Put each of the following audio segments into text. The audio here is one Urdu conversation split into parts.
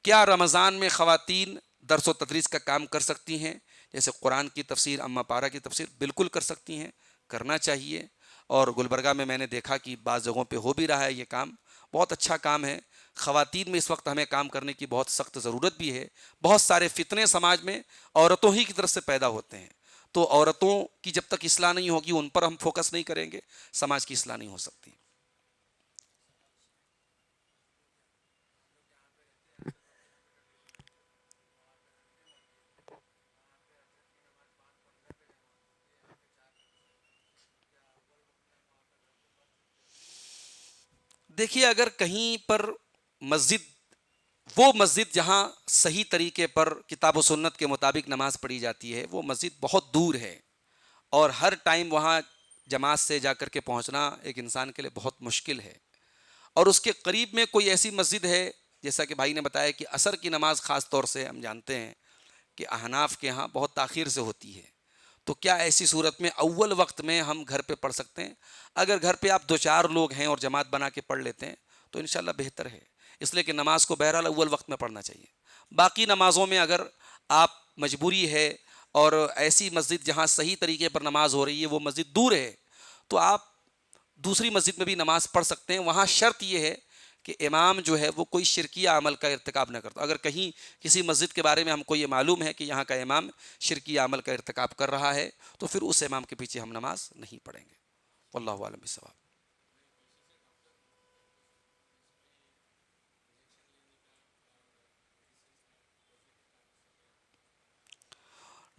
کیا رمضان میں خواتین درس و تدریس کا کام کر سکتی ہیں؟ جیسے قرآن کی تفسیر، اما پارہ کی تفسیر، بالکل کر سکتی ہیں، کرنا چاہیے. اور گلبرگہ میں نے دیکھا کہ بعض جگہوں پہ ہو بھی رہا ہے یہ کام، بہت اچھا کام ہے. خواتین میں اس وقت ہمیں کام کرنے کی بہت سخت ضرورت بھی ہے. بہت سارے فتنے سماج میں عورتوں ہی کی طرف سے پیدا ہوتے ہیں، تو عورتوں کی جب تک اصلاح نہیں ہوگی، ان پر ہم فوکس نہیں کریں گے، سماج کی اصلاح نہیں ہو سکتی. دیکھیے، اگر کہیں پر مسجد، وہ مسجد جہاں صحیح طریقے پر کتاب و سنت کے مطابق نماز پڑھی جاتی ہے، وہ مسجد بہت دور ہے، اور ہر ٹائم وہاں جماعت سے جا کر کے پہنچنا ایک انسان کے لیے بہت مشکل ہے. اور اس کے قریب میں کوئی ایسی مسجد ہے، جیسا کہ بھائی نے بتایا کہ عصر کی نماز خاص طور سے ہم جانتے ہیں کہ احناف کے ہاں بہت تاخیر سے ہوتی ہے، تو کیا ایسی صورت میں اول وقت میں ہم گھر پہ پڑھ سکتے ہیں؟ اگر گھر پہ آپ دو چار لوگ ہیں اور جماعت بنا کے پڑھ لیتے ہیں تو انشاءاللہ بہتر ہے، اس لیے کہ نماز کو بہرحال اول وقت میں پڑھنا چاہیے. باقی نمازوں میں اگر آپ مجبوری ہے اور ایسی مسجد جہاں صحیح طریقے پر نماز ہو رہی ہے وہ مسجد دور ہے، تو آپ دوسری مسجد میں بھی نماز پڑھ سکتے ہیں. وہاں شرط یہ ہے کہ امام جو ہے وہ کوئی شرکیہ عمل کا ارتکاب نہ کرتا. اگر کہیں کسی مسجد کے بارے میں ہم کو یہ معلوم ہے کہ یہاں کا امام شرکیہ عمل کا ارتکاب کر رہا ہے، تو پھر اس امام کے پیچھے ہم نماز نہیں پڑھیں گے. واللہ اعلم بالصواب.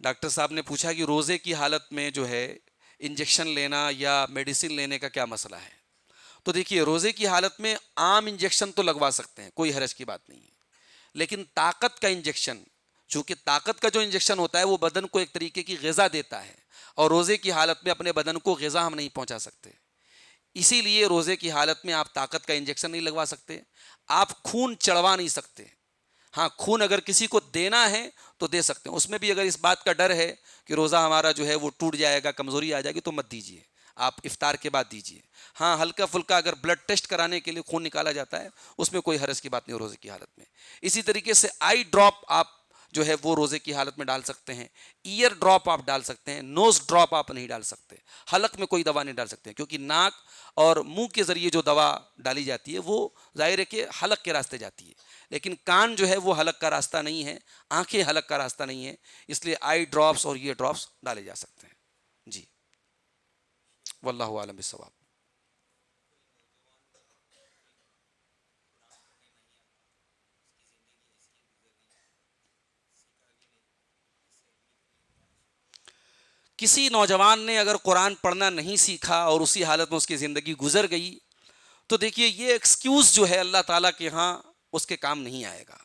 ڈاکٹر صاحب نے پوچھا کہ روزے کی حالت میں جو ہے انجیکشن لینا یا میڈیسن لینے کا کیا مسئلہ ہے؟ تو دیکھیے، روزے کی حالت میں عام انجیکشن تو لگوا سکتے ہیں، کوئی حرج کی بات نہیں ہے، لیکن طاقت کا انجیکشن، چونکہ طاقت کا جو انجیکشن ہوتا ہے وہ بدن کو ایک طریقے کی غذا دیتا ہے، اور روزے کی حالت میں اپنے بدن کو غذا ہم نہیں پہنچا سکتے. اسی لیے روزے کی حالت میں آپ طاقت کا انجیکشن نہیں لگوا سکتے، آپ خون چڑھوا نہیں سکتے. ہاں، خون اگر کسی کو دینا ہے تو دے سکتے ہیں، اس میں بھی اگر اس بات کا ڈر ہے کہ روزہ ہمارا جو ہے وہ ٹوٹ جائے گا، کمزوری آ جائے گی، تو مت دیجیے، آپ افطار کے بعد دیجیے. ہاں، ہلکا پھلکا اگر بلڈ ٹیسٹ کرانے کے لیے خون نکالا جاتا ہے، اس میں کوئی حرج کی بات نہیں روزے کی حالت میں. اسی طریقے سے آئی ڈراپ آپ جو ہے وہ روزے کی حالت میں ڈال سکتے ہیں، ایئر ڈراپ آپ ڈال سکتے ہیں، نوز ڈراپ آپ نہیں ڈال سکتے، حلق میں کوئی دوا نہیں ڈال سکتے، کیونکہ ناک اور منہ کے ذریعے جو دوا ڈالی جاتی ہے وہ ظاہر ہے کہ حلق کے راستے جاتی ہے، لیکن کان جو ہے وہ حلق کا راستہ نہیں ہے، آنکھیں حلق کا راستہ نہیں ہے، اس لیے آئی ڈراپس اور یہ ڈراپس ڈالے جا سکتے ہیں. جی، واللہ عالم بالصواب. کسی نوجوان نے اگر قرآن پڑھنا نہیں سیکھا اور اسی حالت میں اس کی زندگی گزر گئی، تو دیکھیے یہ ایکسکیوز جو ہے اللہ تعالیٰ کے ہاں اس کے کام نہیں آئے گا.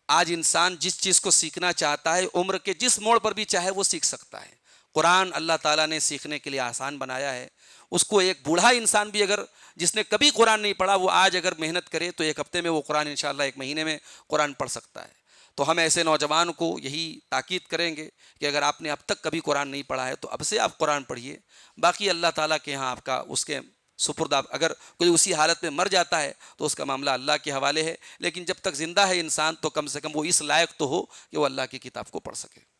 آج انسان جس چیز کو سیکھنا چاہتا ہے، عمر کے جس موڑ پر بھی چاہے وہ سیکھ سکتا ہے. قرآن اللہ تعالیٰ نے سیکھنے کے لیے آسان بنایا ہے. اس کو ایک بوڑھا انسان بھی اگر، جس نے کبھی قرآن نہیں پڑھا، وہ آج اگر محنت کرے تو ایک ہفتے میں وہ قرآن انشاءاللہ ایک مہینے میں قرآن پڑھ سکتا ہے. تو ہم ایسے نوجوان کو یہی تاکید کریں گے کہ اگر آپ نے اب تک کبھی قرآن نہیں پڑھا ہے تو اب سے آپ قرآن پڑھیے. باقی اللہ تعالیٰ کے ہاں آپ کا اس کے سپرد، اگر کوئی اسی حالت میں مر جاتا ہے تو اس کا معاملہ اللہ کے حوالے ہے، لیکن جب تک زندہ ہے انسان تو کم سے کم وہ اس لائق تو ہو کہ وہ اللہ کی کتاب کو پڑھ سکے.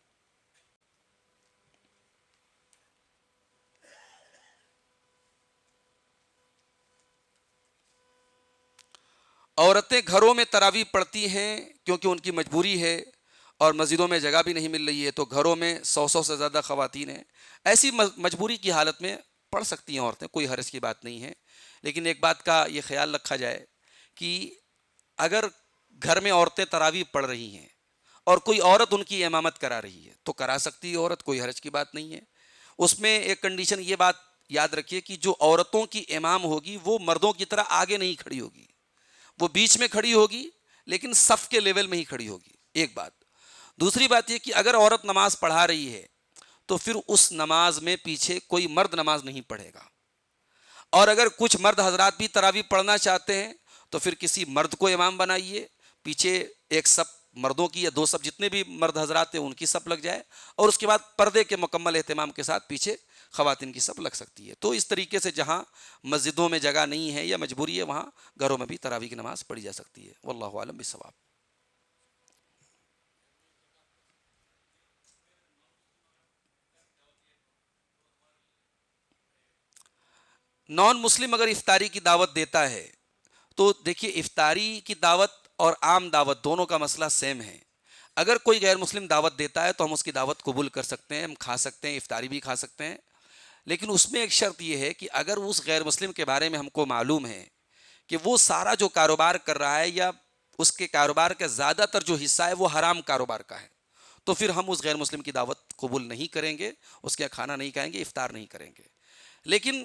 عورتیں گھروں میں تراویح پڑھتی ہیں کیونکہ ان کی مجبوری ہے اور مسجدوں میں جگہ بھی نہیں مل رہی ہے، تو گھروں میں 100 سے زیادہ خواتین ہیں. ایسی مجبوری کی حالت میں پڑھ سکتی ہیں عورتیں، کوئی حرج کی بات نہیں ہے. لیکن ایک بات کا یہ خیال رکھا جائے کہ اگر گھر میں عورتیں تراویح پڑھ رہی ہیں اور کوئی عورت ان کی امامت کرا رہی ہے تو کرا سکتی ہے عورت، کوئی حرج کی بات نہیں ہے. اس میں ایک کنڈیشن یہ بات یاد رکھیے کہ جو عورتوں کی امام ہوگی وہ مردوں کی طرح آگے نہیں کھڑی ہوگی، وہ بیچ میں کھڑی ہوگی لیکن صف کے لیول میں ہی کھڑی ہوگی. ایک بات. دوسری بات یہ کہ اگر عورت نماز پڑھا رہی ہے تو پھر اس نماز میں پیچھے کوئی مرد نماز نہیں پڑھے گا، اور اگر کچھ مرد حضرات بھی تراویح پڑھنا چاہتے ہیں تو پھر کسی مرد کو امام بنائیے، پیچھے ایک صف مردوں کی یا دو صف جتنے بھی مرد حضرات ہیں ان کی صف لگ جائے، اور اس کے بعد پردے کے مکمل اہتمام کے ساتھ پیچھے خواتین کی صف لگ سکتی ہے. تو اس طریقے سے جہاں مسجدوں میں جگہ نہیں ہے یا مجبوری ہے، وہاں گھروں میں بھی تراویح کی نماز پڑھی جا سکتی ہے. واللہ عالم بالصواب. نان مسلم اگر افطاری کی دعوت دیتا ہے تو دیکھیے افطاری کی دعوت اور عام دعوت دونوں کا مسئلہ سیم ہے. اگر کوئی غیر مسلم دعوت دیتا ہے تو ہم اس کی دعوت قبول کر سکتے ہیں, ہم کھا سکتے ہیں, افطاری بھی کھا سکتے ہیں. لیکن اس میں ایک شرط یہ ہے کہ اگر اس غیر مسلم کے بارے میں ہم کو معلوم ہے کہ وہ سارا جو کاروبار کر رہا ہے یا اس کے کاروبار کا زیادہ تر جو حصہ ہے وہ حرام کاروبار کا ہے, تو پھر ہم اس غیر مسلم کی دعوت قبول نہیں کریں گے, اس کا کھانا نہیں کھائیں گے, افطار نہیں کریں گے. لیکن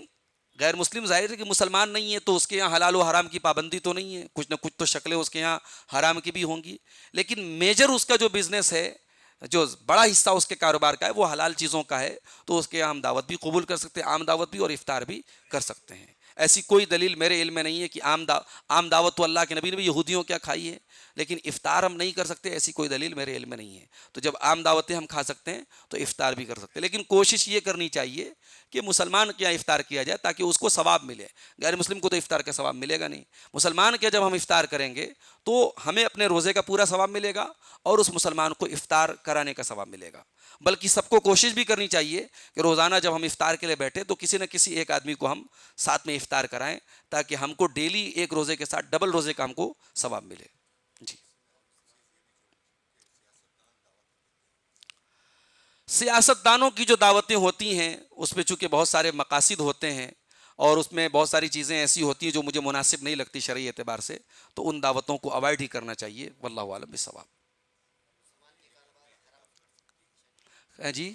غیر مسلم ظاہر ہے کہ مسلمان نہیں ہے تو اس کے یہاں حلال و حرام کی پابندی تو نہیں ہے, کچھ نہ کچھ تو شکلیں اس کے یہاں حرام کی بھی ہوں گی, لیکن میجر اس کا جو بزنس ہے, جو بڑا حصہ اس کے کاروبار کا ہے وہ حلال چیزوں کا ہے, تو اس کے یہاں ہم دعوت بھی قبول کر سکتے ہیں, عام دعوت بھی اور افطار بھی کر سکتے ہیں. ایسی کوئی دلیل میرے علم میں نہیں ہے کہ عام دعوت تو اللہ کے نبی نے بھی یہودیوں کیا کھائی ہے, لیکن افطار ہم نہیں کر سکتے, ایسی کوئی دلیل میرے علم میں نہیں ہے. تو جب عام دعوتیں ہم کھا سکتے ہیں تو افطار بھی کر سکتے ہیں, لیکن کوشش یہ کرنی چاہیے کہ مسلمان کیا افطار کیا جائے تاکہ اس کو ثواب ملے. غیر مسلم کو تو افطار کا ثواب ملے گا نہیں. مسلمان کیا جب ہم افطار کریں گے تو ہمیں اپنے روزے کا پورا ثواب ملے گا اور اس مسلمان کو افطار کرانے کا ثواب ملے گا. بلکہ سب کو کوشش بھی کرنی چاہیے کہ روزانہ جب ہم افطار کے لیے بیٹھے تو کسی نہ کسی ایک آدمی کو ہم ساتھ میں افطار کرائیں تاکہ ہم کو ڈیلی ایک روزے کے ساتھ ڈبل روزے کا ہم کو ثواب ملے. جی. سیاست دانوں کی جو دعوتیں ہوتی ہیں اس میں چونکہ بہت سارے مقاصد ہوتے ہیں اور اس میں بہت ساری چیزیں ایسی ہوتی ہیں جو مجھے مناسب نہیں لگتی شرعی اعتبار سے, تو ان دعوتوں کو اوائڈ ہی کرنا چاہیے. واللہ عالم بالصواب. جی,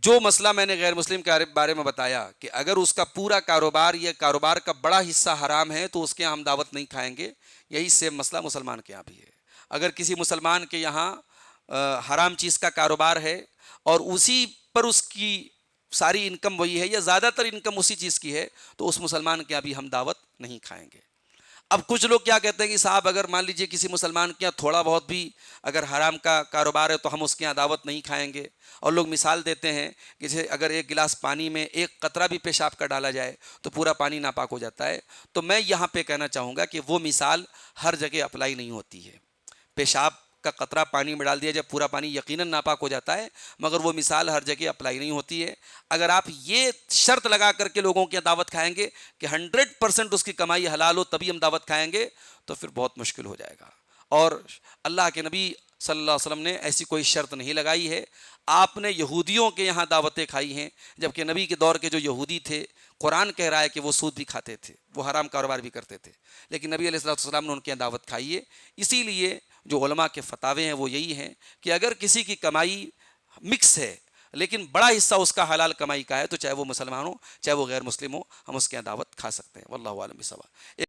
جو مسئلہ میں نے غیر مسلم کے بارے میں بتایا کہ اگر اس کا پورا کاروبار یا کاروبار کا بڑا حصہ حرام ہے تو اس کے یہاں ہم دعوت نہیں کھائیں گے, یہی سیم مسئلہ مسلمان کے یہاں بھی ہے. اگر کسی مسلمان کے یہاں حرام چیز کا کاروبار ہے اور اسی پر اس کی ساری انکم وہی ہے یا زیادہ تر انکم اسی چیز کی ہے, تو اس مسلمان کے یہاں بھی ہم دعوت نہیں کھائیں گے. اب کچھ لوگ کیا کہتے ہیں کہ صاحب اگر مان لیجئے کسی مسلمان کے یہاں تھوڑا بہت بھی اگر حرام کا کاروبار ہے تو ہم اس کے یہاں دعوت نہیں کھائیں گے. اور لوگ مثال دیتے ہیں کہ جیسے اگر ایک گلاس پانی میں ایک قطرہ بھی پیشاب کا ڈالا جائے تو پورا پانی ناپاک ہو جاتا ہے. تو میں یہاں پہ کہنا چاہوں گا کہ وہ مثال ہر جگہ اپلائی نہیں ہوتی ہے. پیشاب کا قطرہ پانی میں ڈال دیا جب پورا پانی یقیناً ناپاک ہو جاتا ہے, مگر وہ مثال ہر جگہ اپلائی نہیں ہوتی ہے. اگر آپ یہ شرط لگا کر کے لوگوں کی دعوت کھائیں گے کہ 100% اس کی کمائی حلال ہو تبھی ہم دعوت کھائیں گے تو پھر بہت مشکل ہو جائے گا. اور اللہ کے نبی صلی اللہ علیہ وسلم نے ایسی کوئی شرط نہیں لگائی ہے. آپ نے یہودیوں کے یہاں دعوتیں کھائی ہیں, جبکہ نبی کے دور کے جو یہودی تھے قرآن کہہ رہا ہے کہ وہ سود بھی کھاتے تھے, وہ حرام کاروبار بھی کرتے تھے, لیکن نبی علیہ الصلوۃ والسلام نے ان کے یہاں دعوت کھائی ہے. اسی لیے جو علماء کے فتاوے ہیں وہ یہی ہیں کہ اگر کسی کی کمائی مکس ہے لیکن بڑا حصہ اس کا حلال کمائی کا ہے تو چاہے وہ مسلمان ہو چاہے وہ غیر مسلم ہو, ہم اس کے یہاں دعوت کھا سکتے ہیں. واللہ عالم بالصواب.